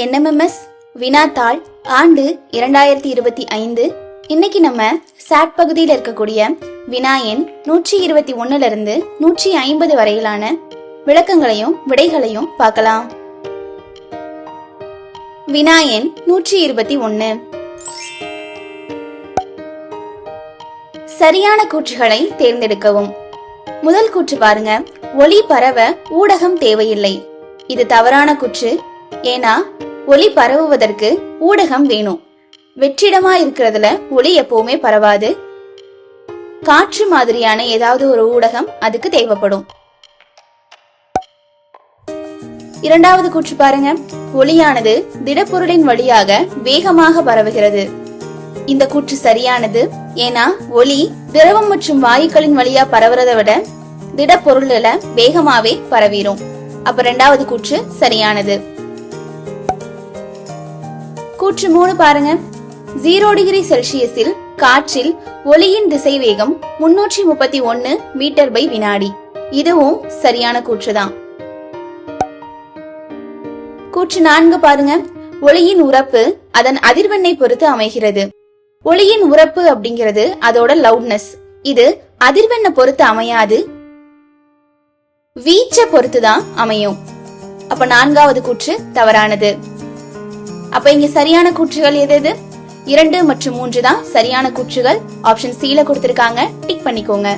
NMMS வினாத்தாள் ஆண்டு 2025. இன்னைக்கு நம்ம சாட் பகுதியில் இருக்கக்கூடிய வினா எண் 121 இருந்து 150 வரையிலான விளக்கங்களையும் விடைகளையும் பார்க்கலாம். வினா எண் 121. சரியான கூற்றுகளை தேர்ந்தெடுக்கவும். முதல் கூற்று பாருங்க, ஒளி பரவ ஊடகம் தேவையில்லை. இது தவறான கூற்று. ஏன்னா ஒளி பரவுவதற்கு ஊடகம் வேணும். வெற்றிடமா இருக்கிறதுல ஒளி எப்பவுமே பரவாது. காற்று மாதிரியான ஏதாவது ஒரு ஊடகம் அதுக்கு தேவைப்படும். இரண்டாவது கூற்று பாருங்க, ஒளியானது திடப்பொருளின் வழியாக வேகமாக பரவுகிறது. இந்த கூற்று சரியானது. ஏன்னா ஒளி திரவம் மற்றும் வாயுக்களின் வழியா பரவுறதை விட திடப்பொருள்ல வேகமாவே பரவிடும். அப்ப இரண்டாவது கூற்று சரியானது. கூற்று 3 பாருங்க, 0 டிகிரி செல்சியஸில் காற்றில் ஒளியின் திசைவேகம் 331 மீட்டர் பை வினாடி. இதுவும் சரியான கூற்றுதான். கூற்று 4 பாருங்க, ஒளியின் உரப்பு அதன் அதிர்வெண்ணை பொறுத்து அமைகிறது. ஒளியின் உரப்பு அப்படிங்கிறது அதோட லவுட்னஸ். இது அதிர்வெண்ணை பொறுத்து அமையாது, வீச்ச பொறுத்துதான் அமையும். அப்ப 4வது கூற்று தவறானது. அப்ப இங்க சரியான கூற்றுகள் எது? 2 மற்றும் 3 தான் சரியான கூற்றுகள். ஆப்ஷன் C ல கொடுத்திருக்காங்க, டிக் பண்ணிக்கோங்க.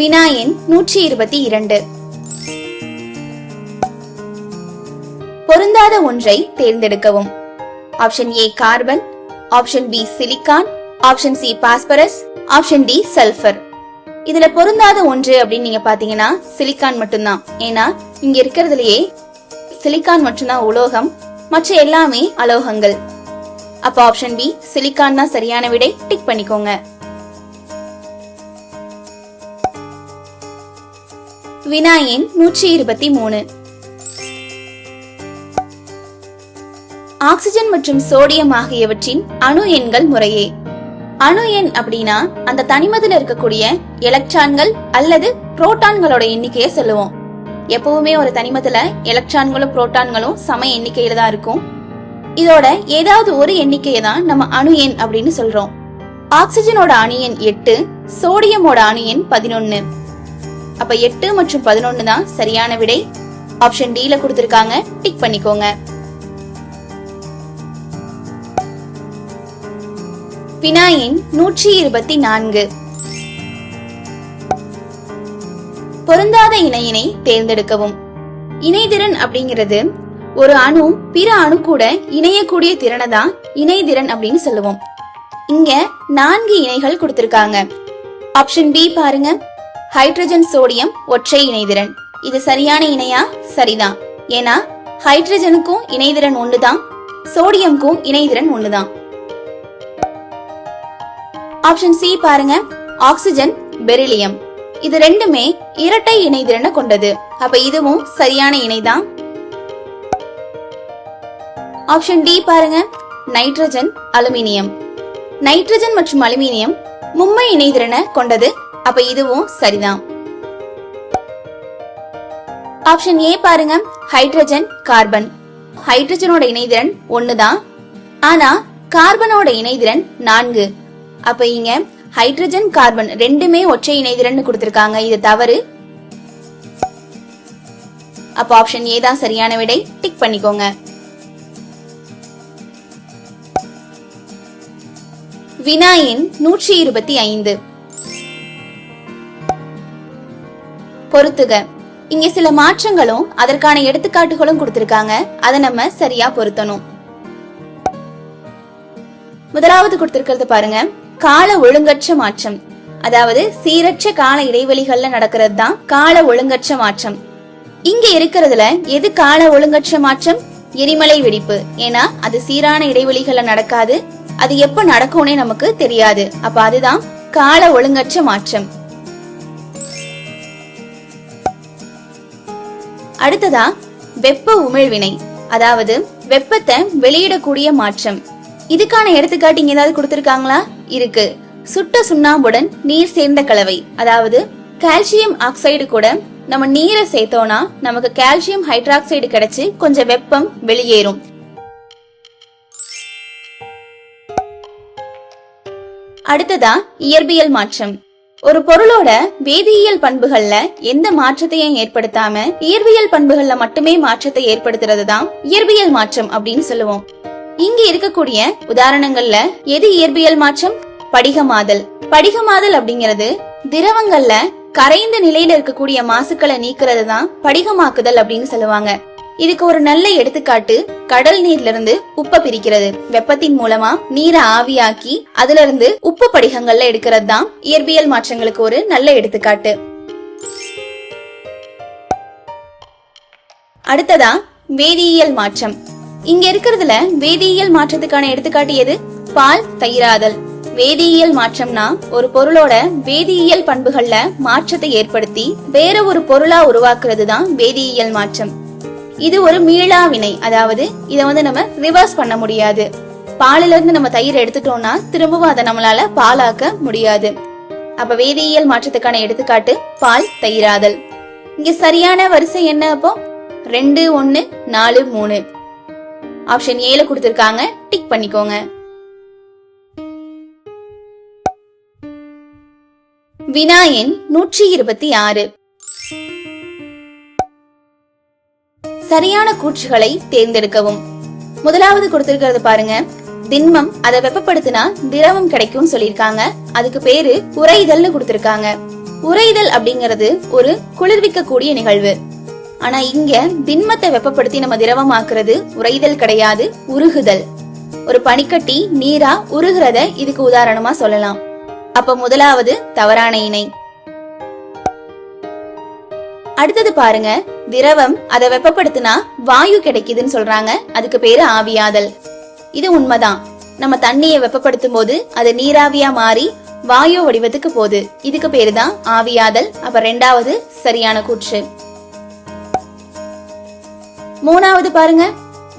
வினா எண் 122. பொருந்தாத ஒன்றை தேர்ந்தெடுக்கவும். Option A carbon, option B silicon, option C phosphorus, option D sulphur. இதுல பொருந்தாத ஒன்று அப்படின்னு நீங்க பாத்தீங்கன்னா சிலிக்கான் மட்டும்தான். ஏன்னா இங்க இருக்கிறதுலயே சிலிக்கான் மட்டும்தான் உலோகம், மற்ற எல்லாமே அலோகங்கள். அப்ப ஆப்ஷன் B சிலிக்கான் தான் சரியான விடை. டிக் பண்ணிக்கோங்க. வினா எண் 123. ஆக்சிஜன் மற்றும் சோடியம் ஆகியவற்றின் அணு எண்கள் முறையே. அணு எண் அப்படின்னா அந்த தனிமத்தில் இருக்கக்கூடிய எலக்ட்ரான்கள் அல்லது புரோட்டான்களோட எண்ணிக்கையை சொல்லுவோம். எப்பவுமே ஒரு தனிமத்துல எலக்ட்ரான்களும் புரோட்டான்களும் சம எண்ணிக்கையில தான் இருக்கும். இதோட ஏதாவது ஒரு எண்ணிக்கையை தான் நம்ம அணு எண் அப்படின்னு சொல்றோம். ஆக்சிஜனோட அணு எண் 8, சோடியமோட அணு எண் 11. அப்ப 8 மற்றும் 11 தான் சரியான விடை. ஆப்ஷன் D ல கொடுத்திருக்காங்க, டிக் பண்ணிக்கோங்க. வினா எண் 124. பொருந்தாத இணையினை தேர்ந்தெடுக்கவும். இணைதிறன் அப்படிங்கிறது ஒரு அணு பிற அணு கூட இணையக்கூடிய திறனை தான் இணைதிறன் அப்படின்னு சொல்லுவோம். இங்க 4 இணைகள் கொடுத்திருக்காங்க. ஆப்ஷன் B பாருங்க, ஹைட்ரஜன் சோடியம் ஒற்றை இணைதிறன். இது சரியான இணையா? சரிதான். ஏன்னா ஹைட்ரஜனுக்கும் இணைதிறன் ஒண்ணுதான், சோடியம்க்கும் இணைதிறன் ஒண்ணுதான். ஆப்ஷன் C பாருங்க, ஆக்சிஜன் பெரிலியம். இது ரெண்டுமே இரட்டை இணைதிறனை கொண்டது. அப்ப இதுவும் சரியான இணைதான். ஆப்ஷன் D பாருங்க, நைட்ரஜன் அலுமினியம். நைட்ரஜன் மற்றும் அலுமினியம் மும்மை இணைதிறனை கொண்டது. அப்ப இதுவும் சரிதான். ஆப்ஷன் A பாருங்க, ஹைட்ரஜன் கார்பன். ஹைட்ரஜனோட இணைதிறன் 1 தான், ஆனா கார்பனோட இணைதிறன் 4. அப்ப இங்க ஹைட்ரஜன் கார்பன் ரெண்டுமே ஒற்றை இணைதிறன் கொடுத்திருக்காங்க. இது தவறு. அப்ப ஆப்ஷன் A தான் சரியான விடை. டிக் பண்ணிக்கோங்க. வினா எண் 125. பொருத்துக. இங்க சில மாற்றங்களும் அதற்கான எடுத்துக்காட்டுகளும் கொடுத்திருக்காங்க. அதை நம்ம சரியா பொருத்தணும். முதலாவது கொடுத்திருக்கிறது பாருங்க, கால ஒழுங்கற்ற மாற்றம். அதாவது சீரற்ற கால இடைவெளிகள்ல நடக்கிறது தான் கால ஒழுங்கற்ற மாற்றம். இங்க இருக்கிறதுல எது கால ஒழுங்கற்ற மாற்றம்? எரிமலை வெடிப்பு. ஏன்னா அது சீரான இடைவெளிகள்ல நடக்காது, அது எப்ப நடக்கும்னே நமக்கு தெரியாது. அப்ப அதுதான் கால ஒழுங்கற்ற மாற்றம். அடுத்ததா வெப்ப உமிழ்வினை, அதாவது வெப்பத்தை வெளியிடக்கூடிய மாற்றம். இதுக்கான எடுத்துக்காட்டு இங்க ஏதாவது கொடுத்திருக்காங்களா? இருக்கு. சுட்ட சுண்ணாம்புடன் நீர் சேர்ந்த கலவை, அதாவது கால்சியம் ஆக்சைடு கூட நம்ம நீரை சேர்த்தோம்னா நமக்கு கால்சியம் ஹைட்ராக்சைடு கிடைச்சு கொஞ்சம் வெப்பம் வெளியேறும். அடுத்ததா இயற்பியல் மாற்றம். ஒரு பொருளோட வேதியியல் பண்புகள்ல எந்த மாற்றத்தையும் ஏற்படுத்தாம இயற்பியல் பண்புகள்ல மட்டுமே மாற்றத்தை ஏற்படுத்துறது தான் இயற்பியல் மாற்றம் அப்படின்னு சொல்லுவோம். இங்க இருக்கக்கூடிய உதாரணங்கள்ல எது இயற்பியல் மாற்றம்? படிகமாதல். படிகமாதல் அப்படிங்கிறது திரவங்கள்ல கரைந்த நிலையில இருக்கக்கூடிய மாசுக்களை நீக்கிறது தான் படிகமாக்குதல் அப்படின்னு சொல்லுவாங்க. இதுக்கு ஒரு நல்ல எடுத்துக்காட்டு கடல் நீர்ல இருந்து உப்பை பிரிக்கிறது. வெப்பத்தின் மூலமா நீரை ஆவியாக்கி அதுல இருந்து உப்பு படிகங்கள்ல எடுக்கிறது தான் இயற்பியல் மாற்றங்களுக்கு ஒரு நல்ல எடுத்துக்காட்டு. அடுத்ததா வேதியியல் மாற்றம். இங்க இருக்கிறதுல வேதியியல் மாற்றத்துக்கான எடுத்துக்காட்டு எது? பால் தயிராதல். வேதியியல் மாற்றம்னா ஒரு பொருளோட வேதியியல் பண்புகள்ல மாற்றத்தை ஏற்படுத்தி வேற ஒரு பொருளா உருவாக்குறது தான் வேதியியல் மாற்றம். இது ஒரு மீளா வினை, அதாவது இதை நம்ம ரிவர்ஸ் பண்ண முடியாது. பாலில இருந்து நம்ம தயிர் எடுத்துட்டோம்னா திரும்பவும் அதை நம்மளால பாலாக்க முடியாது. அப்ப வேதியியல் மாற்றத்துக்கான எடுத்துக்காட்டு பால் தயிராதல். இங்க சரியான வரிசை என்ன? அப்போ 2 1 4 3. ஆப்ஷன் ஏல கொடுத்திருக்காங்க, டிக் பண்ணிக்கோங்க. வினா எண் 126. சரியான கூற்றுகளை தேர்ந்தெடுக்கவும். முதலாவது கொடுத்திருக்கிறது பாருங்க, திண்மம் அதை வெப்பப்படுத்தினா திரவம் கிடைக்கும் சொல்லிருக்காங்க. அதுக்கு பேரு உறைதல்னு கொடுத்திருக்காங்க. உறைதல் அப்படிங்கிறது ஒரு குளிர்விக்க கூடிய நிகழ்வு. ஆனா இங்க திண்மத்தை வெப்பப்படுத்தி நம்ம திரவமாக்குறது உறைதல் கிடையாது, உருகுதல். ஒரு பனிக்கட்டி நீரா உருகிறத இதுக்கு உதாரணமா சொல்லலாம். அப்ப முதலாவது தவறான இணை. அடுத்தது பாருங்க, திரவம் அதை வெப்பப்படுத்தினா வாயு கிடைக்குதுன்னு சொல்றாங்க. அதுக்கு பேரு ஆவியாதல். இது உண்மைதான். நம்ம தண்ணியை வெப்பப்படுத்தும் போது அது நீராவியா மாறி வாயு வடிவத்துக்கு போகுது. இதுக்கு பேரு தான் ஆவியாதல். அப்ப 2வது சரியான கூற்று. 3வது பாருங்க,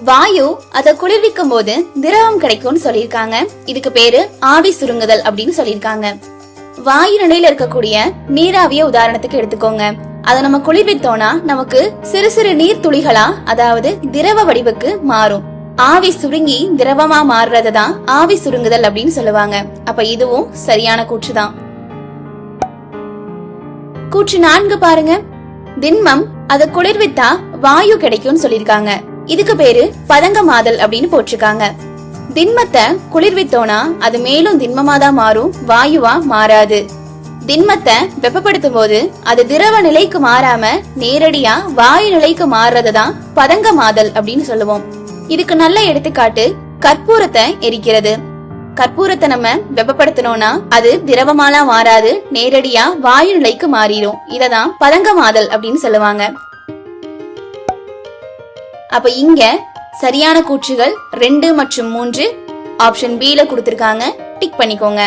வாயு அதை குளிர்விக்கும் போது திரவம் கிடைக்கும்னு சொல்லிருக்காங்க. இதுக்கு பேரு ஆவி சுருங்குதல் அப்படின்னு சொல்லிருக்காங்க. வாயு நிலையில இருக்கக்கூடிய நீராவிய உதாரணத்துக்கு எடுத்துக்கோங்க. அதை நம்ம குளிர்வித்தோம்னா நமக்கு சிறு சிறு நீர் துளிகளா, அதாவது திரவ வடிவுக்கு மாறும். ஆவி சுருங்கி திரவமா மாறுறதுதான் ஆவி சுருங்குதல் அப்படின்னு சொல்லுவாங்க. அப்ப இதுவும் சரியான கூற்றுதான். கூற்று 4 பாருங்க, திண்மம் அதை குளிர்வித்தா வாயு கிடைக்கும்னு சொல்லிருக்காங்க. இதுக்கு பேரு பதங்கமாதல் அப்படின்னு போட்டிருக்காங்க. திண்மத்தை குளிர்வித்தோனா அது மேலும் திண்மமாதான் மாறும், வாயுவா மாறாது. திண்மத்தை வெப்பப்படுத்தும் போது அது திரவ நிலைக்கு மாறாம நேரடியா வாயு நிலைக்கு மாறுறதுதான் பதங்கமாதல் அப்படின்னு சொல்லுவோம். இதுக்கு நல்ல எடுத்துக்காட்டு கற்பூரத்தை எரிக்கிறது. கற்பூரத்தை நம்ம வெப்பப்படுத்தணும்னா அது திரவமாலாம் மாறாது, நேரடியா வாயு நிலைக்கு மாறிடும். இததான் பதங்கமாதல் அப்படின்னு சொல்லுவாங்க. அப்ப இங்க சரியான கூற்றுகள் 2 மற்றும் 3 ஆப்ஷன் B ல கொடுத்திருக்காங்க, டிக் பண்ணிக்கோங்க.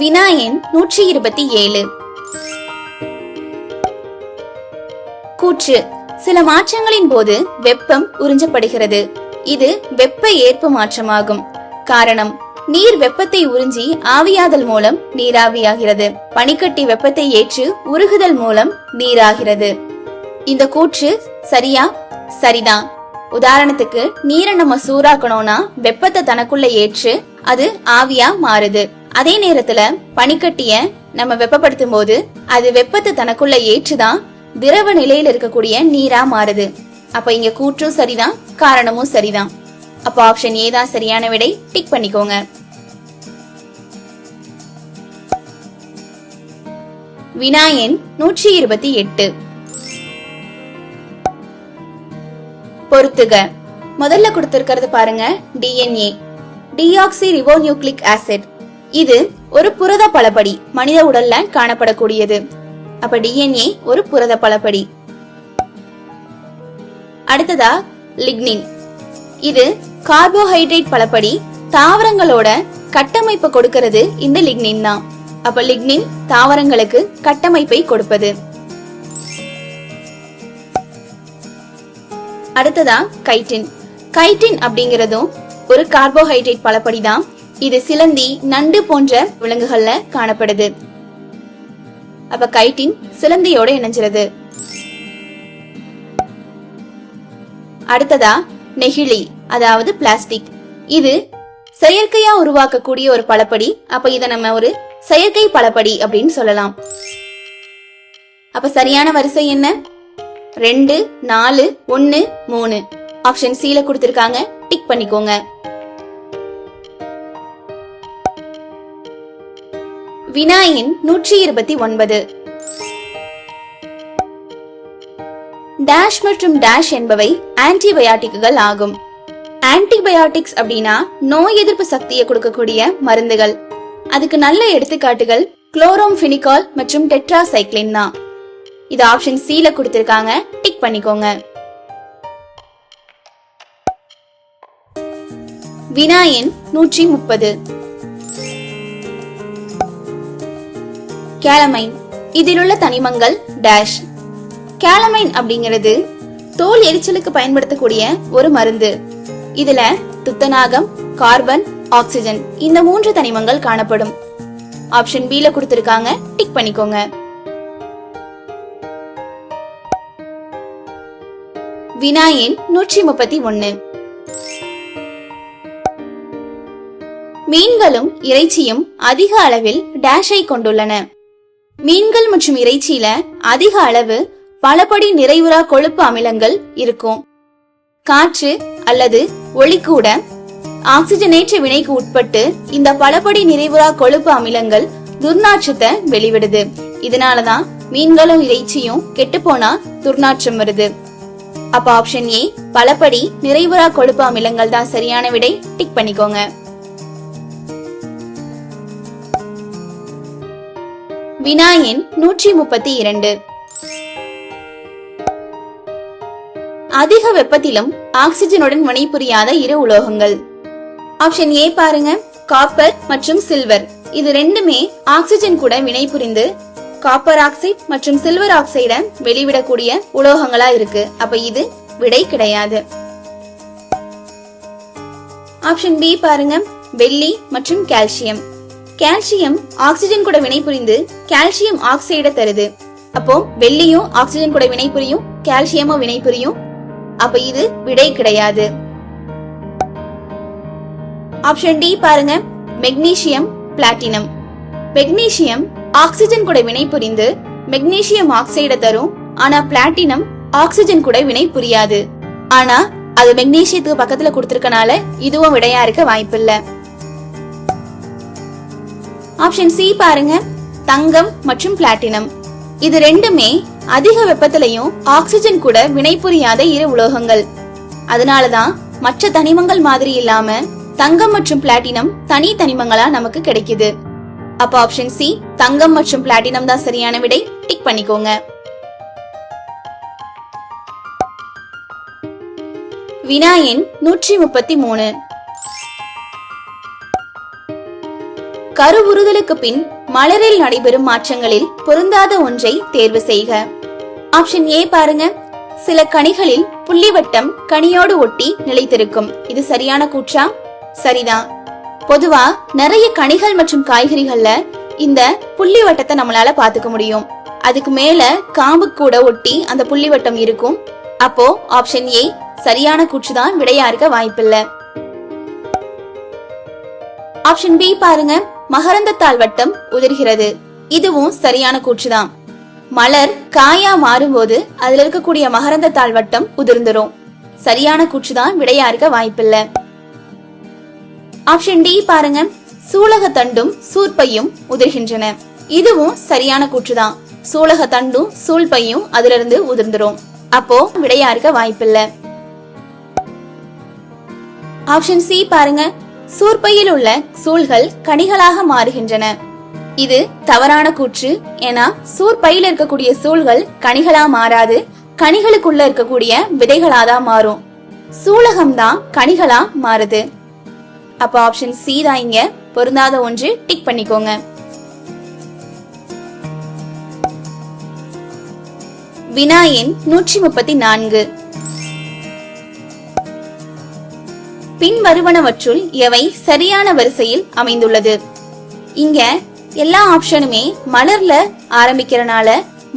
வினா எண் 127. கூற்று, சில மாற்றங்களின் போது வெப்பம் உறிஞ்சப்படுகிறது. இது வெப்ப ஏற்பு மாற்றமாகும். காரணம், நீர் வெப்பத்தை உறிஞ்சி ஆவியாதல் மூலம் நீராவியாகிறது. பனிக்கட்டி வெப்பத்தை ஏற்று உருகுதல் மூலம் நீராகிறது. இந்த கூற்று சரியா? சரிதான். உதாரணத்துக்கு நீரை நம்ம சூறாக்கணும்னா வெப்பத்தை தனக்குள்ள ஏற்று அது ஆவியா மாறுது. அதே நேரத்துல பனிக்கட்டிய நம்ம வெப்பப்படுத்தும் போது அது வெப்பத்தை தனக்குள்ள ஏற்றுதான் திரவ நிலையில இருக்கக்கூடிய நீரா மாறுது. அப்ப இங்க கூற்றும் சரிதான், காரணமும் சரிதான். அப்ப ஆப்ஷன் ஏ தான் சரியான விடை, டிக் பண்ணிக்கோங்க. வினா எண் 128. பொறுத்துக. முதல்ல கொடுத்திருக்கிறது பாருங்க, DNA, டிஆக்சி ரிபோநியூக்ளிக் ஆசிட். இது ஒரு புரத பலபடி, மனித உடல்ல காணப்படக்கூடியது. அப்ப DNA ஒரு புரத பலபடி. அடுத்ததா லிக்னின். இது கார்போஹைட்ரேட் பலபடி. தாவரங்களோட கட்டமைப்பை கொடுக்கிறது இந்த லிக்னின் தான். அப்ப லிக்னின் தாவரங்களுக்கு கட்டமைப்பை கொடுப்பது. அடுத்ததா கைட்டின். கைட்டின் அப்படிங்கறதும் ஒரு கார்போஹைட்ரேட் பலபடி தான். இது சிலந்தி, நண்டு போன்ற விலங்குகள்ல காணப்படுது. அப்ப கைட்டின் சிலந்தியோட இணைஞ்சிருது. அடுத்ததா நெகிழி, அதாவது பிளாஸ்டிக். இது செயற்கையா உருவாக்கக்கூடிய ஒரு பலப்படி. அப்ப இத நம்ம ஒரு செயற்கை பலப்படி அப்படின்னு சொல்லலாம். அப்ப சரியான வரிசை என்ன? 2, 4, 1, 3. ஆப்ஷன் C ல கொடுத்திருக்காங்க, டிக் பண்ணிக்கோங்க. வினா எண் 129. டேஷ் மற்றும் டேஷ் என்பவை ஆன்டிபயாட்டிக்குகள் ஆகும். ஆன்டிபயாட்டிக்ஸ் அப்படின்னா நோய் எதிர்ப்பு சக்தியை கொடுக்கக்கூடிய மருந்துகள். அதுக்கு நல்ல எடுத்துக்காட்டுகள் குளோரோம்ஃபினிகால் மற்றும் டெட்ராசைக்ளின் தான். இது ஆப்ஷன் C ல கொடுத்திருக்காங்க, டிக் பண்ணிக்கோங்க. வினா எண் 130. கேலமைன். இதிலுள்ள தனிமங்கள் டேஷ். கேலமைன் அப்படிங்கிறது தோல் எரிச்சலுக்கு பயன்படுத்தக்கூடிய ஒரு மருந்து. இதுல துத்தநாகம், கார்பன், ஆக்சிஜன் இந்த 3 தனிமங்கள் காணப்படும். ஆப்ஷன் B ல கொடுத்திருக்காங்க, டிக் பண்ணிக்கோங்க. வினா எண் 131. மீன்களும் இறைச்சியும் அதிக அளவில் டேஷை கொண்டுள்ளன. மீன்கள் மற்றும் இறைச்சியில அதிக அளவு பலபடி நிறைவுறா கொழுப்பு அமிலங்கள் இருக்கும். காற்று அல்லது ஒளி கூட ஆக்சிஜனேற்ற வினைக்கு உட்பட்டு இந்த பலபடி நிறைவுறா கொழுப்பு அமிலங்கள் துர்நாற்றத்தை வெளிவிடுது. இதனாலதான் மீன்களும் இறைச்சியும் கெட்டு போனா துர்நாற்றம் வருது. அப்ப ஆப்ஷன் A பலபடி நிறைவுறா கொழுப்பு அமிலங்கள் தான் சரியான விடை, டிக் பண்ணிக்கோங்க. வினா எண் 132. அதிக வெப்பத்திலும் ஆக்சிஜனுடன் வினைபுரியாத இரு உலோகங்கள். ஆப்ஷன் A பாருங்க, காப்பர் மற்றும் சில்வர். இது ரெண்டுமே ஆக்சிஜன் கூட வினைபுரிந்து காப்பர் ஆக்சைடு மற்றும் சில்வர் ஆக்சைட வெளிவிடக்கூடிய உலோகங்களா இருக்கு. அப்ப இது விடை கிடையாது. ஆப்ஷன் B பாருங்க, வெள்ளி மற்றும் கால்சியம். கால்சியம் ஆக்சிஜன் கூட வினைபுரிந்து கால்சியம் ஆக்சைட தருது. அப்போ வெள்ளியும் ஆக்சிஜன் கூட வினைபுரியும், கால்சியமும் வினைபுரியும். அப்ப இது விடை கிடையாது. ஆப்ஷன் D பாருங்க, மெக்னீசியம், பிளாட்டினம். மெக்னீசியம் ஆக்சிஜன் கூட வினைபுரிந்து மெக்னீசியம் ஆக்சைட தரும். ஆனா பிளாட்டினம் ஆக்சிஜன் கூட வினை புரியாது. ஆனா அது மெக்னீசியத்துக்கு பக்கத்துல கொடுத்திருக்கனால இதுவும் விடையா இருக்க வாய்ப்பில்லை. ஆப்ஷன் C பாருங்க, தங்கம் மற்றும் பிளாட்டினம். இது ரெண்டுமே அதிக வெப்பத்திலையும் ஆக்சிஜன் கூட வினைபுரியாத இரு உலோகங்கள். அதனாலதான் மற்ற தனிமங்கள் மாதிரி இல்லாம தங்கம் மற்றும் பிளாட்டினம் தனி தனிமங்களா நமக்கு கிடைக்குது. அப்ப ஆப்ஷன் C தங்கம் மற்றும் பிளாட்டினம் தான் சரியான விடை, டிக் பண்ணிக்கோங்க. வினா எண் 133. கருவுறுதலுக்கு பின் மலரில் நடைபெறும் மாற்றங்களில் பொருந்தாத ஒன்றை தேர்வு செய்க. ஆப்ஷன் A பாருங்க, சில கனிகளில் புள்ளிவட்டம் கனியோடு ஒட்டி நிலைத்திருக்கும். இது சரியான கூற்றா? சரிதான். பொதுவா நிறைய கனிகள் மற்றும் காய்கறிகள்ல இந்த புள்ளிவட்டத்தை நம்மளால பாத்துக்க முடியும். அதுக்கு மேல காம்பு கூட ஒட்டி அந்த புள்ளிவட்டம் இருக்கும். அப்போ ஆப்ஷன் A சரியான கூற்றுதான், விடையா இருக்க வாய்ப்பில்லை. ஆப்ஷன் B பாருங்க, மகரந்தத்தாள் வட்டம் உதிர்கிறது. இதுவும் சரியான கூற்றுதான். மலர் காயா மாறும்போது அதுல இருக்கக்கூடிய மகரந்தத்தாள் வட்டம் உதிர்ந்துரும். சரியான கூற்றுதான், விடையா இருக்க வாய்ப்பில்லை. ஆப்ஷன் D பாருங்க, சூலக தண்டும் சூர்பையும் உதிர்கின்றன. இதுவும் சரியான கூற்றுதான். சூலக தண்டும் சூழ்பையும் அதுல இருந்து உதிர்ந்துரும். அப்போ விடையா இருக்க வாய்ப்பில்லை. ஆப்ஷன் C பாருங்க, சூர்பையில் உள்ள சூழ்கள் கனிகளாக மாறுகின்றன. இது தவறான கூற்று. ஏன்னா சூர்பையில் இருக்கக்கூடிய சூழ்கள் கனிகளா மாறாது, கனிகளுக்குள்ள இருக்கக்கூடிய விதைகளாதான் மாறும். சூலகம் தான் கனிகளா மாறுது. அப்ப ஆப்ஷன் C தான் இங்க பொருந்தாத ஒன்று, டிக் பண்ணிக்கோங்க. வினா எண் 134. பின் வருவனவற்றுள் எவை சரியான வரிசையில் அமைந்துள்ளது? இங்க எல்லா ஆப்ஷனுமே மலர்ல ஆரம்பிக்கிறனால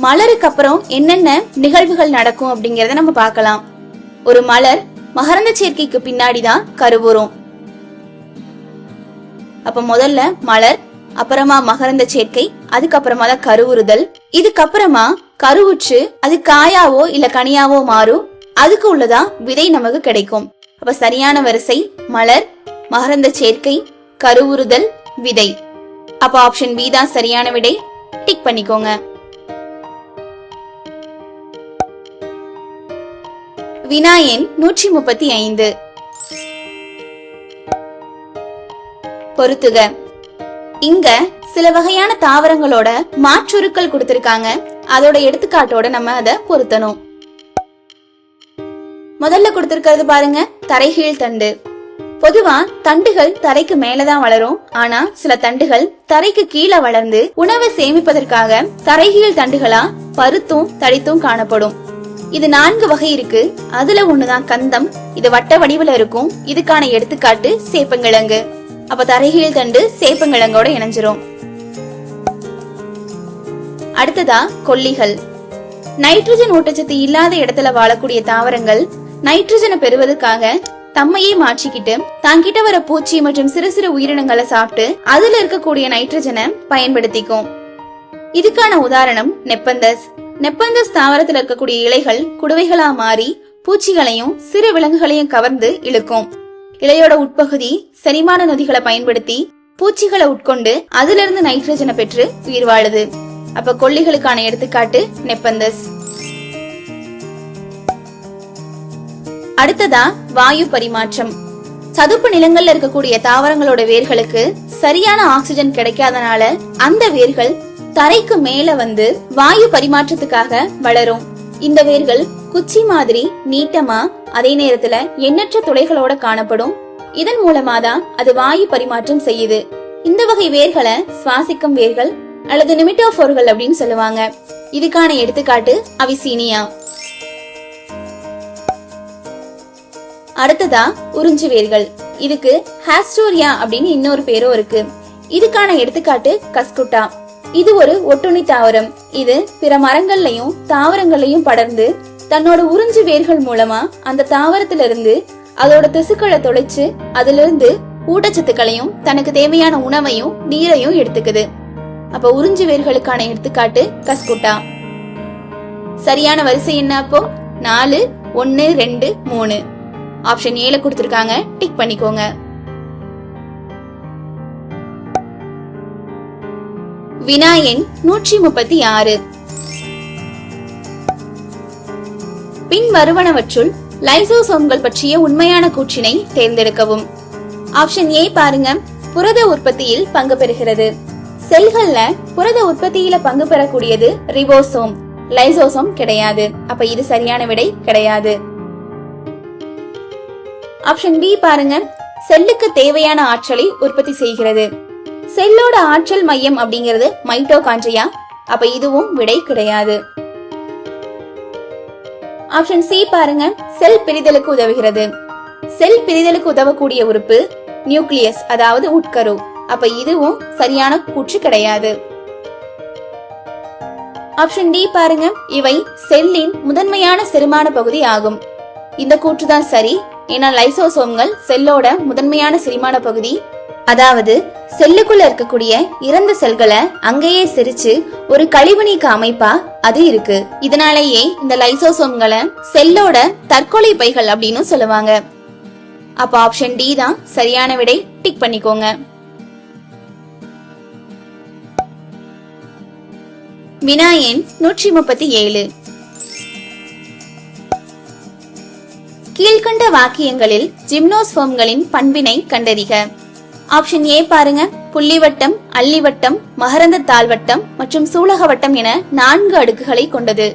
மலருக்கு அப்புறம் என்னென்ன நிகழ்வுகள் நடக்கும் அப்படிங்கறத நம்ம பார்க்கலாம். ஒரு மலர் மகரந்த சேர்க்கைக்கு பின்னாடிதான் கருவுறும். அப்ப முதல்ல மலர், அப்புறமா மகரந்த சேர்க்கை, அதுக்கப்புறமா தான் கருவுறுதல். இதுக்கப்புறமா கருவுற்று அது காயாவோ இல்ல கனியாவோ மாறும். அதுக்கு உள்ளதான் விதை நமக்கு கிடைக்கும். அப்ப சரியான வரிசை மலர், மகரந்த சேர்க்கை, கருவுறுதல், விதை. அப்ப ஆப்ஷன் பி தான் சரியான விடை. டிக் பண்ணிக்கோங்க. வினா எண் 135. பொறுத்துக. இங்க சில வகையான தாவரங்களோட மாற்றுருக்கள் கொடுத்திருக்காங்க. அதோட எடுத்துக்காட்டோட நம்ம அதை பொருத்தணும். முதல்ல கொடுத்திருக்கிறது பாருங்க, தரைகீழ் தண்டு. பொதுவா தண்டுகள் தரைக்கு மேலதான் வளரும். ஆனா சில தண்டுகள் தரைக்கு கீழே வளர்ந்து உணவை சேமிப்பதற்காக தரைகீழ் தண்டுகளா பருத்தும் தடித்தும் காணப்படும். இது 4 வகை இருக்கு. அதுல ஒண்ணுதான் கந்தம். இது வட்ட வடிவுல இருக்கும். இதுக்கான எடுத்துக்காட்டு சேப்பங்கிழங்கு. அப்ப தரைகீழ் தண்டு சேப்பங்கிழங்கோட இணைஞ்சிரும். அடுத்ததா கொல்லிகள். நைட்ரஜன் ஊட்டச்சத்து இல்லாத இடத்துல வாழக்கூடிய தாவரங்கள் நைட்ரஜனை பெறுவதற்காக தம்மையே மாற்றிக்கிட்டு தாங்கிட்ட வர பூச்சி மற்றும் சிறு சிறு உயிரினங்களை சாப்பிட்டு அதுல இருக்கக்கூடிய நைட்ரஜனை பயன்படுத்திக்கும். இதுக்கான உதாரணம் நெப்பந்தஸ். நெப்பந்தஸ் தாவரத்துல இருக்கக்கூடிய இலைகள் குடுவைகளா மாறி பூச்சிகளையும் சிறு விலங்குகளையும் கவர்ந்து இழுக்கும். இலையோட உட்பகுதி செரிமான நொதிகளை பயன்படுத்தி பூச்சிகளை உட்கொண்டு அதுல இருந்து நைட்ரஜனை பெற்று உயிர் வாழுது. அப்ப கொல்லிகளுக்கான எடுத்துக்காட்டு நெப்பந்தஸ். அடுத்ததா வாயு பரிமாற்றம். சதுப்பு நிலங்கள்ல இருக்கக்கூடிய தாவரங்களோட வேர்களுக்கு சரியான ஆக்சிஜன் கிடைக்காதனால அந்த வேர்கள் தரைக்கு மேல வந்து வாயு பரிமாற்றத்துக்காக வளரும். இந்த வேர்கள் குச்சி மாதிரி நீட்டமா அதே நேரத்துல எண்ணற்ற துளைகளோட காணப்படும். இதன் மூலமாதான் அது வாயு பரிமாற்றம் செய்யுது. இந்த வகை வேர்களை சுவாசிக்கும் வேர்கள் அல்லது நிமிட்டோபோர்கள் அப்படின்னு சொல்லுவாங்க. இதுக்கான எடுத்துக்காட்டு அவிசீனியா. அடுத்ததா உறிஞ்சு வேர்கள். இதுக்கு ஹாஸ்டோரியா அப்படின்னு இன்னொரு பேரும் இருக்கு. இதுக்கான எடுத்துக்காட்டு கஸ்குட்டா. இது ஒரு ஒட்டுண்ணி தாவரம். இது பிற மரங்கள்லயும் தாவரங்கள்லயும் படர்ந்து தன்னோட உறிஞ்சு வேர்கள் மூலமா அந்த தாவரத்திலிருந்து அதோட திசுக்களை தொலைச்சு அதுல இருந்து ஊட்டச்சத்துக்களையும் தனக்கு தேவையான உணவையும் நீரையும் எடுத்துக்குது. அப்ப உறிஞ்சு வேர்களுக்கான எடுத்துக்காட்டு கஸ்குட்டா. சரியான வரிசை என்ன? அப்போ 4, 1, 2, 3. ஆப்ஷன் 7 கொடுத்திருக்காங்க. டிக் பண்ணிக்கோங்க. வினா எண் 136. பின் வருவனவற்றுள் லைசோசோம்கள் பற்றிய உண்மையான கூற்றினை தேர்ந்தெடுக்கவும். ஆப்ஷன் ஏ பாருங்க, புரத உற்பத்தியில் பங்கு பெறுகிறது. செல்கள்ல புரத உற்பத்தியில பங்கு பெறக்கூடியது ரிபோசோம், லைசோசோம் கிடையாது. அப்ப இது சரியான விடை கிடையாது. ஆப்ஷன் பி பாருங்க, செல்லுக்கு தேவையான ஆற்றலை உற்பத்தி செய்கிறது. செல்லோட ஆற்றல் மையம் அப்படிங்கிறது மைட்டோகாண்ட்ரியா. அப்ப இதுவும் விடை கிடையாது. ஆப்ஷன் சி பாருங்க, செல் பிரிதலுக்கு உதவுகிறது. செல் பிரிதலுக்கு உதவக்கூடிய உறுப்பு நியூக்ளியஸ், அதாவது உட்கரு. அப்ப இதுவும் சரியான கூற்று கிடையாது. ஆப்ஷன் டி பாருங்க, இவை செல்லின் முதன்மையான செரிமான பகுதி ஆகும். இந்த கூற்றுதான் சரி. ஏன்னா லைசோசோம்கள் செல்லோட முதன்மையான செரிமான பகுதி. அதாவது செல்லுக்குள்ள இருக்கக்கூடிய இறந்த செல்களை அங்கேயே செரிச்சு ஒரு கழிவு நீக்க அமைப்பா அது இருக்கு. இதனாலேயே இந்த லைசோசோம்களை செல்லோட தற்கொலை பைகள் அப்படின்னு சொல்லுவாங்க. அப்ப ஆப்ஷன் டி தான் சரியான விடை. டிக் பண்ணிக்கோங்க. வினா எண் 137. கீழ்கண்ட வாக்கியங்களில் ஜிம்னோஸ்போம்களின் பண்பினை கண்டறிக. ஆப்ஷன் ஏ பாருங்க, புள்ளிவட்டம், அள்ளிவட்டம், மகரந்த தாழ்வட்டம் மற்றும் சூலகவட்டம் என 4 அடுக்குகளை கொண்டது.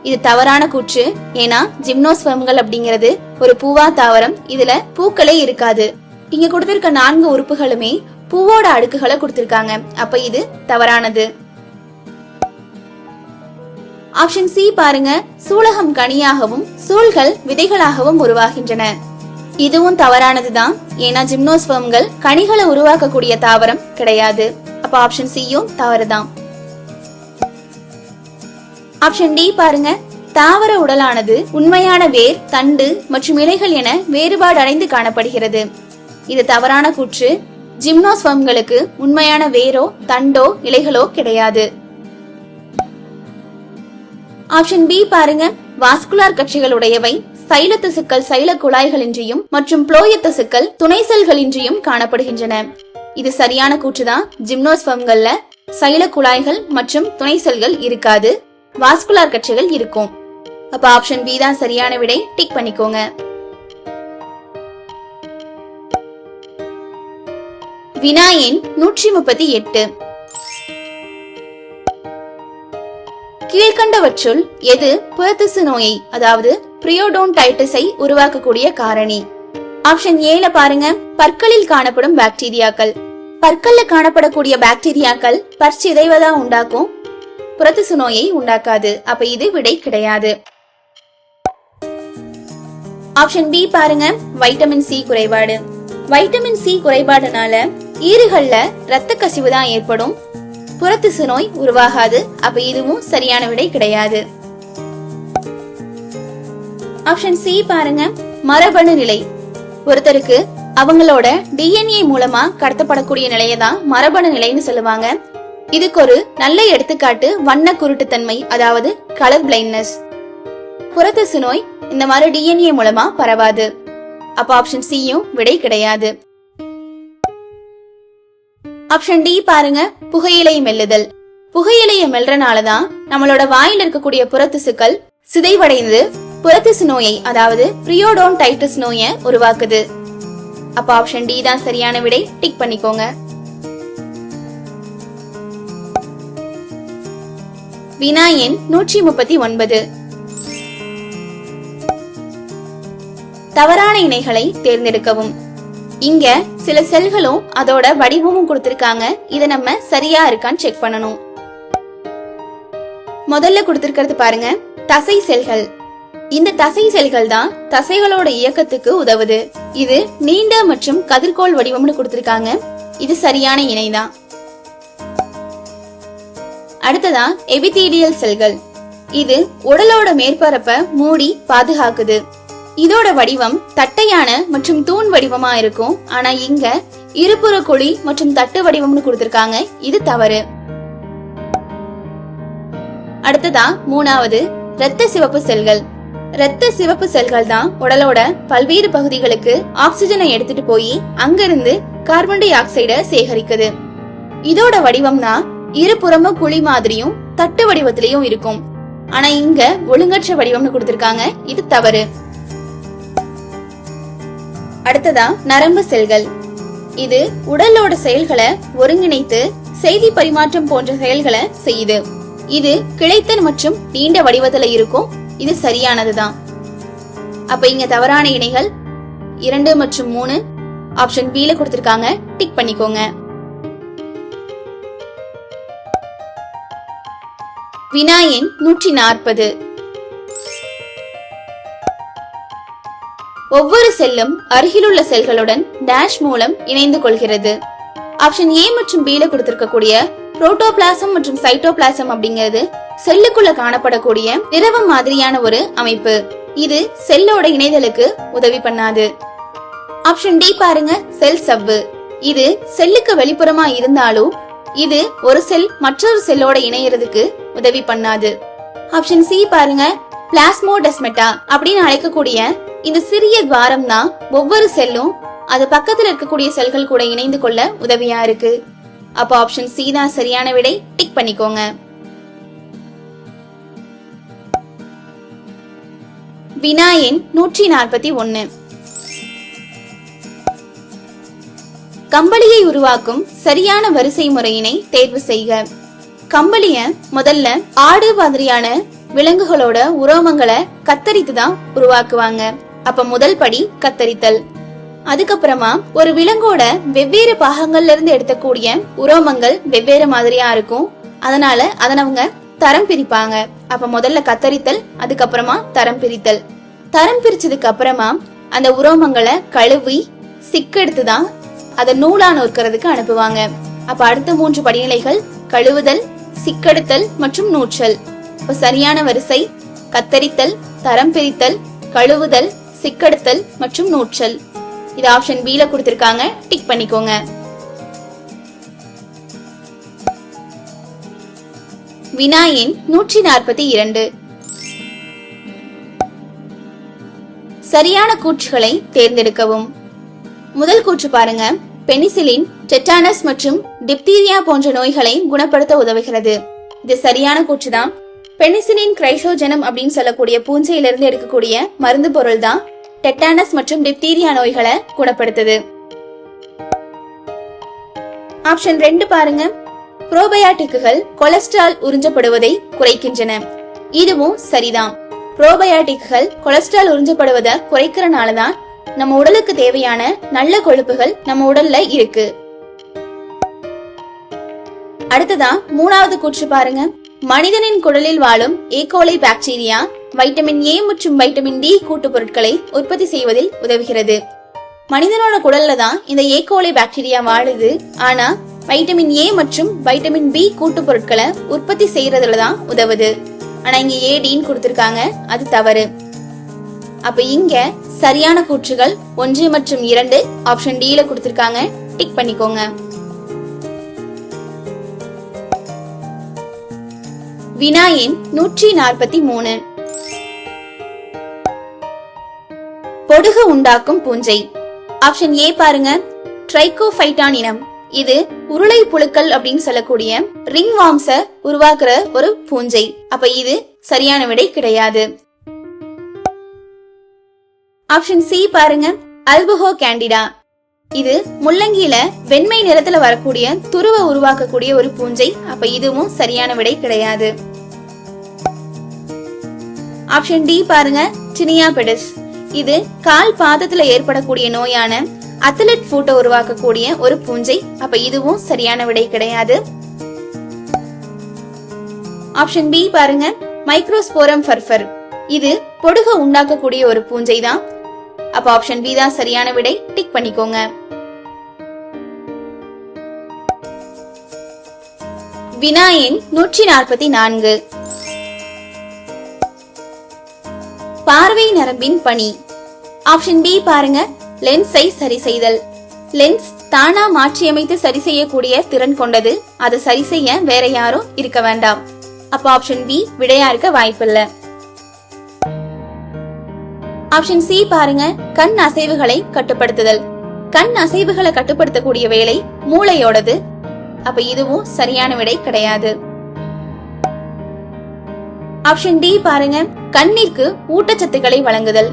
இது தவறான கூற்று. ஏன்னா ஜிம்னோஸ்போம்கள் அப்படிங்கிறது ஒரு பூவா தாவரம். இதுல பூக்களே இருக்காது. இங்க கொடுத்திருக்க 4 உறுப்புகளுமே பூவோட அடுக்குகளை கொடுத்திருக்காங்க. அப்ப இது தவறானது. ஆப்ஷன் சி பாருங்க, சூலகம் கனியாகவும் சூழ்கள் விதைகளாகவும் உருவாகின்றன. இதுவும் தவறானதுதான். ஏன்னா ஜிம்னோஸ்பெர்ம்கள் கனிகளை உருவாக்கக்கூடிய தாவரம் கிடையாது. அப்ப ஆப்ஷன் சியும் தவறுதான். ஆப்ஷன் டி பாருங்க. தாவர உடலானது உண்மையான வேர், தண்டு மற்றும் இலைகள் என வேறுபாடு அடைந்து காணப்படுகிறது. இது தவறான கூற்று. ஜிம்னோஸ்பெர்ம்களுக்கு உண்மையான வேரோ தண்டோ இலைகளோ கிடையாது. ஆப்ஷன் பி பாருங்க. வாஸ்குலார் கட்சிகளுடையவை சைல திசுக்கள் சைல குழாய்களின்றியும் மற்றும் புளோய திசுக்கள் துணை செல்களின்றியும் காணப்படுகின்றன. இது சரியான கூற்றுதான். ஜிம்னோஸ்பெர்ம்கள்ல சைல குழாய்கள் மற்றும் துணை செல்கள் இருக்காது, வாஸ்குலார் கட்சிகள் இருக்கும். அப்ப ஆப்ஷன் பி தான் சரியான விடை. டிக் பண்ணிக்கோங்க. வினா எண் 138. கீழ்கண்டவற்றுள் எது புறத்திசு நோயை அதாவது பிரியோடோன்டைட்டிஸை உருவாக்கக்கூடிய காரணி? ஆப்ஷன் ஏல பாருங்க. பற்களில் காணப்படும் பாக்டீரியாக்கள். பற்கள்ல காணப்படக்கூடிய பாக்டீரியாக்கள் பற்சிதைவதா உண்டாக்கும், புறத்திசு நோயை உண்டாக்காது. அப்ப இது விடை கிடையாது. ஆப்ஷன் பி பாருங்க. வைட்டமின் சி குறைபாடு. வைட்டமின் சி குறைபாடுனால ஈறுகள்ல இரத்த கசிவு தான் ஏற்படும், புறத்திசு நோய் உருவாகாது. அப்ப இதுவும் சரியான விடை கிடையாது. ஆப்ஷன் சி பாருங்க. மரபணு நிலை. ஒருத்தருக்கு அவங்களோட டிஎன்ஏ மூலமா கடத்தப்படக்கூடிய நிலையை தான் மரபணு நிலைன்னு சொல்லுவாங்க. இதுக்கு ஒரு நல்ல எடுத்துக்காட்டு வண்ண குருட்டுத்தன்மை, அதாவது கலர் பிளைண்ட்னஸ். புறத்திசு நோய் இந்த மாதிரி டிஎன்ஏ மூலமா பரவாது. அப்ப ஆப்ஷன் சியும் விடை கிடையாது. ஆப்ஷன் டி பாருங்க. புகையிலை மெல்லுதல். புகையிலையை மெல்றனாலதான் நம்மளோட வாயில இருக்கக்கூடிய புறத்திசுக்கள் சிதைவடைந்து புறத்திசு நோயை அதாவது பிரியோடோன்டைட்டிஸ் நோயை உருவாக்குது. அப்ப ஆப்ஷன் டி தான் சரியான விடை. டிக் பண்ணிக்கோங்க. வினா எண் 139. தவறான இணைகளை தேர்ந்தெடுக்கவும். இங்க சில செல்களும் அதோட வடிவமும் கொடுத்திருக்காங்க. இத நம்ம சரியா இருக்கான்னு செக் பண்ணணும். முதல்ல கொடுத்திருக்கிறது பாருங்க, தசை செல்கள். இந்த தசை செல்கள் தான் தசைகளோட இயக்கத்துக்கு உதவுது. இது நீண்ட மற்றும் கதிர்கோள் வடிவம்னு கொடுத்திருக்காங்க. இது சரியான இணைதான். அடுத்ததா எபிதீலியல் செல்கள். இது உடலோட மேற்பரப்பை மூடி பாதுகாக்குது. இதோட வடிவம் தட்டையான மற்றும் தூண் வடிவமா இருக்கும். ஆனா இங்க இருபுற குழி மற்றும் தட்டு வடிவம்னு கொடுத்திருக்காங்க. இது தவறு. அடுத்ததா மூணாவது இரத்த சிவப்பு செல்கள். இரத்த சிவப்பு செல்கள் தான் உடலோட பல்வேறு பகுதிகளுக்கு ஆக்சிஜனை எடுத்துட்டு போய் அங்கிருந்து கார்பன் டை ஆக்சைட சேகரிக்குது. இதோட வடிவம்னா இருபுறமும் குழி மாதிரியும் தட்டு வடிவத்திலையும் இருக்கும். ஆனா இங்க ஒழுங்கற்ற வடிவம்னு கொடுத்திருக்காங்க. இது தவறு. அடுத்ததா நரம்பு செல்கள். இது உடலோட செயல்களை ஒருங்கிணைத்து செய்தி பரிமாற்றம் போன்ற செயல்களை செய்யுது. இது கிளைத்தன் மற்றும் நீண்ட வடிவத்துல இருக்கும். இது சரியானதுதான். அப்ப இங்க தவறான இணைகள் 2 மற்றும் 3 ஆப்ஷன் பி ல கொடுத்திருக்காங்க. டிக் பண்ணிக்கோங்க. வினா எண் 140. ஒவ்வொரு செல்லும் அருகிலுள்ள செல்களுடன் டேஷ் மூலம் இணைந்து கொள்கிறது. ஆப்ஷன் ஏ மற்றும் பி ல கொடுத்திருக்கக்கூடிய புரோட்டோபிளாசம் மற்றும் சைட்டோபிளாசம் அப்படிங்கிறது செல்லுக்குள்ள காணப்படக்கூடிய திரவம் மாதிரியான ஒரு அமைப்பு. இது செல்லோட இணைதலுக்கு உதவி பண்ணாது. ஆப்ஷன் டி பாருங்க. செல் சவ்வு. இது செல்லுக்கு வெளிப்புறமா இருந்தாலும் இது ஒரு செல் மற்றொரு செல்லோட இணையறதுக்கு உதவி பண்ணாது. ஆப்ஷன் சி பாருங்க. பிளாஸ்மோடெஸ்மெட்டா அப்படின்னு அழைக்கக்கூடிய இந்த சிறிய துவாரம் தான் ஒவ்வொரு செல்லும் அது பக்கத்துல இருக்கக்கூடிய செல்கள் கூட இணைந்து கொள்ள உதவியா இருக்கு. அப்ப ஆப்ஷன் சி தான் சரியான விடை. டிக் பண்ணிக்கோங்க. வினா எண் 141. கம்பளியை உருவாக்கும் சரியான வரிசை முறையினை தேர்வு செய்க. கம்பளிய முதல்ல ஆடு மாதிரியான விலங்குகளோட உரோமங்களை கத்தரித்து தான் உருவாக்குவாங்க. அப்ப முதல் படி கத்தரித்தல். அதுக்கப்புறமா ஒரு விலங்கோட வெவ்வேறு பாகங்கள்ல இருந்து எடுக்கக்கூடிய உரோமங்கள் வெவ்வேறு மாதிரியா இருக்கும். அதனால அதனவங்க தரம் பிரிப்பாங்க. அப்ப முதல்ல கத்தரித்தல், அதுக்கப்புறமா தரம் பிரித்தல். தரம் பிரிச்சதுக்கு அப்புறமா அந்த உரோமங்களை கழுவி சிக்கெடுத்துதான் அதை நூலா நூற்கிறதுக்கு அனுப்புவாங்க. அப்ப அடுத்த 3 படிநிலைகள் கழுவுதல், சிக்கெடுத்தல் மற்றும் நூற்றல். இப்ப சரியான வரிசை கத்தரித்தல், தரம் பிரித்தல், கழுவுதல், சிக்கெடுத்தல் மற்றும் நூற்றல். இது ஆப்ஷன் B ல கொடுத்திருக்காங்க, டிக் பண்ணிக்கோங்க. வினா எண் 142. சரியான கூற்றுகளை தேர்ந்தெடுக்கவும். முதல் கூற்று பாருங்க, பெனிசிலின் டெட்டானஸ் மற்றும் டிப்தீரியா போன்ற நோய்களை குணப்படுத்த உதவுகிறது. இது சரியான கூற்றுதான். பெனிசிலின் கிரைசோஜனம் அப்படின்னு சொல்லக்கூடிய பூஞ்சையிலிருந்து எடுக்கக்கூடிய மருந்து பொருள் தான் டெட்டானஸ் மற்றும் டிப்தீரியா நோய்களை குணப்படுத்துது. ஆப்ஷன் 2 பாருங்க, புரோபயாட்டிக்குகள் கொலஸ்ட்ரால் உறிஞ்சப்படுவதை குறைக்கின்றன. இதுவும் சரிதான். புரோபயாட்டிக்குகள் கொலஸ்ட்ரால் உறிஞ்சப்படுவதை குறைக்கிறனாலதான் நம்ம உடலுக்கு தேவையான நல்ல கொழுப்புகள் நம்ம உடல்ல இருக்கு. அடுத்ததா 3வது கூற்று பாருங்க, மனிதனின் குடலில் வாழும் ஈகோலை பாக்டீரியா வைட்டமின் ஏ மற்றும் வைட்டமின் டி கூட்டு பொருட்களை உற்பத்தி செய்வதில் உதவுகிறது. மனிதனோட குடல்ல தான் இந்த ஈகோலை பாக்டீரியா வாழுது. ஆனா வைட்டமின் ஏ மற்றும் வைட்டமின் பி கூட்டு பொருட்களை உற்பத்தி செய்யறதுல தான் உதவுது. ஆனா இங்க ஏடின்னு கொடுத்திருக்காங்க, அது தவறு. அப்ப இங்க சரியான கூற்றுகள் 1 மற்றும் 2 ஆப்ஷன் டி ல கொடுத்திருக்காங்க, டிக் பண்ணிக்கோங்க. வினா எண் 143. பொடுகு உண்டாக்கும் பூஞ்சை. ஆப்ஷன் ஏ பாருங்க, ட்ரைகோஃபைட்டான் இனம். இது உருளை புழுக்கள் அப்படின்னு சொல்லக்கூடிய ரிங் வார்ம்ஸ உருவாக்குற ஒரு பூஞ்சை. அப்ப இது சரியான விடை கிடையாது. ஆப்ஷன் சி பாருங்க, அல்புகோ கேண்டிடா. இது முள்ளங்கியில வெண்மை நிறத்துல வரக்கூடிய துருவ உருவாக்கக்கூடிய ஒரு பூஞ்சை. அப்ப இதுவும் சரியான விடை கிடையாது. ஆப்ஷன் டி பாருங்க, டினியா பெடிஸ். இது கால் பாதத்துல ஏற்படக்கூடிய நோயான அத்லெட் ஃபுட்டை உருவாக்கக்கூடிய ஒரு பூஞ்சை. அப்ப இதுவும் சரியான விடை கிடையாது. ஆப்ஷன் பி பாருங்க, மைக்ரோஸ்போரம் ஃபர்ஃபர். இது பொடுகு உண்டாக்கக்கூடிய ஒரு பூஞ்சை தான். அப்ப ஆப்ஷன் பி தான் சரியான விடை, டிக் பண்ணிக்கோங்க. வினா எண் 144. பார்வை நரம்பின் பணி. ஆப்ஷன் பி பாருங்க, லென்ஸை சரி செய்தல். லென்ஸ் தானா மாற்றியமைத்து சரி செய்யக்கூடிய திறன் கொண்டது. அதை சரி செய்ய வேற யாரும் இருக்க வேண்டாம். அப்ப ஆப்ஷன் பி விடையா இருக்க வாய்ப்பில்லை. ஆப்ஷன் சி பாருங்க, கண் அசைவுகளை கட்டுப்படுத்துதல். கண் அசைவுகளை கட்டுப்படுத்தக்கூடிய வேலை மூளையோடது. அப்ப இதுவும் சரியான விடை கிடையாது. ஆப்ஷன் டி பாருங்க, கண்ணிற்கு ஊட்டச்சத்துக்களை வழங்குதல்.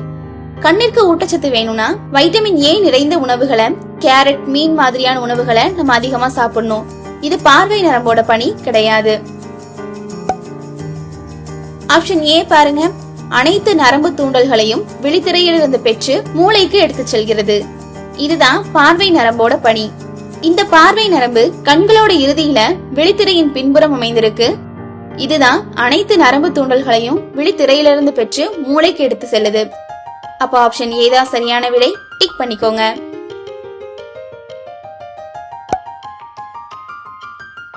கண்ணிற்கு ஊட்டச்சத்து வேணும்னா வைட்டமின் ஏ நிறைந்த உணவுகளை, கேரட், மீன் மாதிரியான உணவுகளை நம்ம அதிகமா சாப்பிடணும். இது பார்வை நரம்போட பணி கிடையாது. ஆப்ஷன் ஏ பாருங்க, அனைத்து நரம்பு தூண்டல்களையும் விழித்திரையிலிருந்து பெற்று மூளைக்கு எடுத்து செல்கிறது. இதுதான் பார்வை நரம்போட பணி. இந்த பார்வை நரம்பு கண்களோட இறுதியில விழித்திரையின் பின்புறம் அமைந்திருக்கு. இதுதான் அனைத்து நரம்பு தூண்டல்களையும் விழித்திரையிலிருந்து பெற்று மூளைக்கு எடுத்து செல்லுது. அப்ப ஆப்ஷன் ஏ தான் சரியான விடை, டிக் பண்ணிக்கோங்க.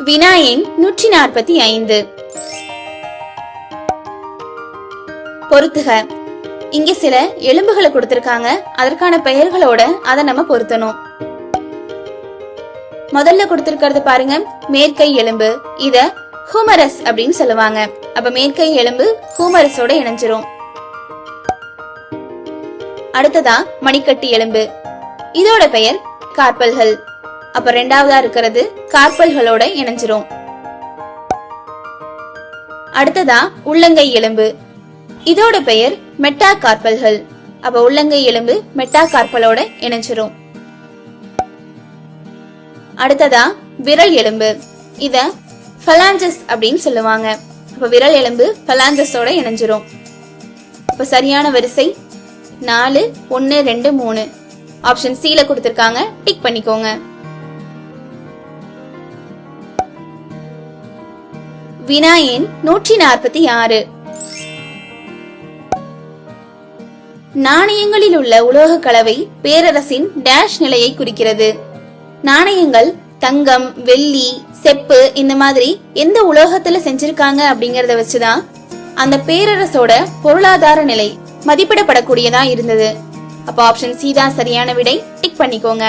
வினா எண் 145. பொருத்துக. இங்க சில எலும்புகளை கொடுத்திருக்காங்க, அதற்கான பெயர்களோட அதை நம்ம பொருத்தணும். முதல்ல கொடுத்திருக்கிறது பாருங்க, மேற்கை எலும்பு. இத ஹூமரஸ் அப்படின்னு சொல்லுவாங்க. அப்ப மேற்கை எலும்பு ஹூமரஸோட இணைஞ்சிரும். அடுத்ததா மணிக்கட்டு எலும்பு. இதோட பெயர் கார்பல்கள். அப்ப ரெண்டாவதா இருக்கிறது கார்பல்களோட இணைஞ்சிரும். அடுத்ததா உள்ளங்கை எலும்பு. இதோட பெயர் மெட்டா கார்பல்கள். அப்ப உள்ளங்கை எலும்பு மெட்டா கார்பலோட இணைஞ்சிரும். அடுத்ததா விரல் எலும்பு. இத பலாஞ்சஸ் அப்படின்னு சொல்லுவாங்க. அப்ப விரல் எலும்பு பலாஞ்சஸோட இணைஞ்சிரும். அப்ப சரியான வரிசை 4, 1, 2, 3 ஆப்ஷன் சி ல கொடுத்திருக்காங்க, டிக் பண்ணிக்கோங்க. வினா எண் 146. நாணயங்களில் உள்ள உலோக கலவை பேரரசின் டேஷ் நிலையை குறிக்கிறது. நாணயங்கள் தங்கம், வெள்ளி, செப்பு இந்த மாதிரி எந்த உலோகத்துல செஞ்சிருக்காங்க அப்படிங்கறத வச்சுதான் அந்த பேரரசோட பொருளாதார நிலை மதிப்பிடப்படக்கூடியதா இருந்தது. அப்ப ஆப்ஷன் சி தான் சரியான விடை. டிக் பண்ணிக்கோங்க.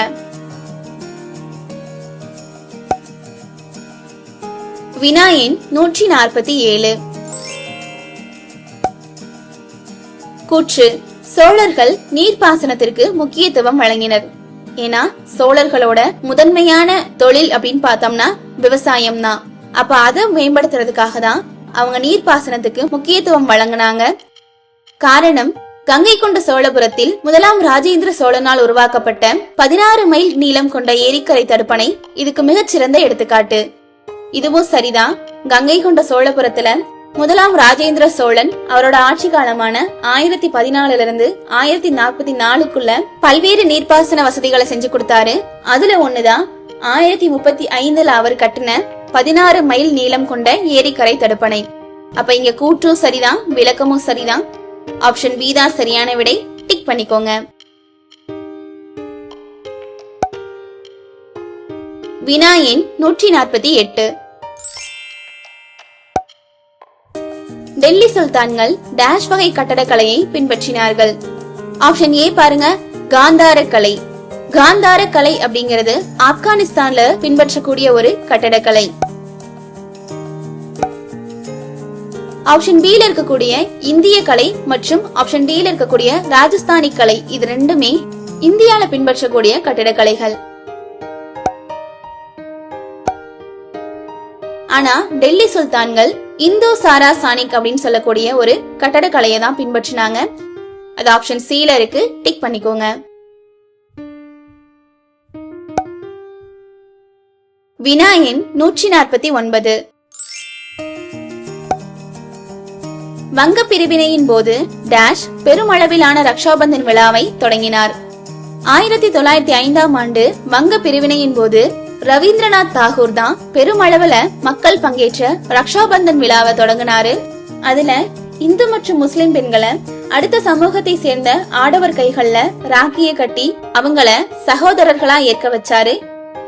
வினா எண் 147. கூற்று: சோழர்கள் நீர்ப்பாசனத்திற்கு முக்கியத்துவம் வழங்கினர். ஏன்னா சோழர்களோட முதன்மையான தொழில் அப்படின்னு பார்த்தோம்னா விவசாயம் தான். அப்ப அதை மேம்படுத்துறதுக்காக தான் அவங்க நீர்ப்பாசனத்துக்கு முக்கியத்துவம் வழங்கினாங்க. காரணம், கங்கை கொண்ட சோழபுரத்தில் முதலாம் ராஜேந்திர சோழனால் உருவாக்கப்பட்ட 16 மைல் நீளம் கொண்ட ஏரிக்கரை தடுப்பணை இதுக்கு மிகச்சிறந்த எடுத்துக்காட்டு. இதுவும் சரிதான். கங்கை கொண்ட சோழபுரத்துல முதலாம் ராஜேந்திர சோழன் அவரோட ஆட்சி காலமான 1014 இருந்து 1044க்குள்ள பல்வேறு நீர்ப்பாசன வசதிகளை செஞ்சு கொடுத்தாரு. அதுல ஒண்ணுதான் 1035 அவர் கட்டின 16 மைல் நீளம் கொண்ட ஏரிக்கரை தடுப்பணை. அப்ப இங்க கூற்றும் சரிதான், விளக்கமும் சரிதான். ஆப்ஷன் பி தான் சரியான விடை. டிக் பண்ணிக்கோங்க. வினா எண் 148. டெல்லி சுல்தான்கள் டேஷ் வகை கட்டடக்கலையை பின்பற்றினார்கள். ஆப்ஷன் ஏ பாருங்க, காந்தார கலை. காந்தார கலை அப்படிங்கிறது ஆப்கானிஸ்தான்ல பின்பற்றக்கூடிய ஒரு கட்டடக்கலை. ஆப்ஷன் பி ல இருக்கக்கூடிய இந்திய கலை மற்றும் ஆப்ஷன் டி ல இருக்கக்கூடிய ராஜஸ்தானி கலை, இது ரெண்டுமே இந்தியால பின்பற்றக்கூடிய கட்டடக்கலைகள். ஆனா டெல்லி சுல்தான்கள் இந்தோ சாரா சானிக் அப்படின்னு சொல்லக்கூடிய ஒரு கட்டடக்கலையை தான் பின்பற்றினாங்க. அது ஆப்ஷன் சி ல இருக்கு. டிக் பண்ணிக்கோங்க. வினா எண் 149. வங்க பிரிவினையின் போது டேஷ் பெருமளவிலான ரக்ஷாபந்தன் விழாவை தொடங்கினார். 1905ஆம் ஆண்டு வங்க பிரிவினையின் போது ரவீந்திரநாத் தாகூர் தான் பெருமளவுல மக்கள் பங்கேற்ற ரக்ஷாபந்தன் விழாவை தொடங்கினாரு. அதுல இந்து மற்றும் முஸ்லிம் பெண்களை அடுத்த சமூகத்தை சேர்ந்த ஆடவர் கைகள்ல ராக்கிய கட்டி அவங்கள சகோதரர்களா ஏற்க வச்சாரு.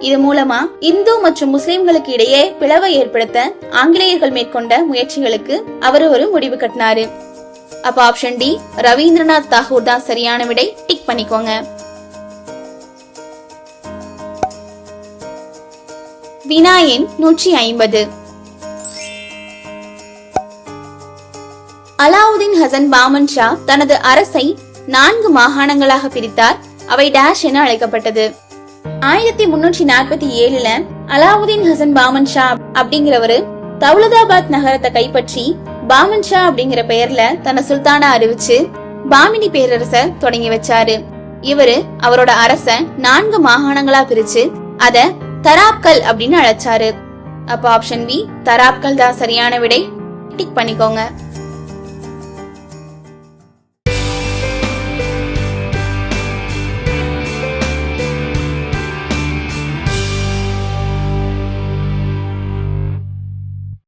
இது மூலமா இந்து மற்றும் முஸ்லிம்களுக்கு இடையே பிளவை ஏற்படுத்த ஆங்கிலேயர்கள் மேற்கொண்ட முயற்சிகளுக்கு அவர் ஒரு முடிவு கட்டினாரு. அப்ப ஆப்ஷன் டி ரவீந்திரநாத் தாகூர் தான் சரியான விடை. டிக் பண்ணிக்கோங்க. வினா எண் 150. அலாவுதீன் ஹசன் பாமன் ஷா தனது அரசை 4 மாகாணங்களாக பிரித்தார். அவை டேஷ் என அழைக்கப்பட்டது. 1347ல அலாவுதீன் ஹசன் பாமன் ஷா அப்படிங்கிறவரு தௌலதாபாத் நகரத்தை கைப்பற்றி பாமன் ஷா அப்படிங்கிற பெயர்ல தன்னை சுல்தானா அறிவிச்சு பாமினி பேரரச தொடங்கி வச்சாரு. இவரு அவரோட அரச 4 மாகாணங்களா பிரிச்சு அத தராப்கல் அப்படின்னு அழைச்சாரு. அப்ப ஆப்ஷன் பி தராப்கல் தான் சரியான விடை. டிக் பண்ணிக்கோங்க.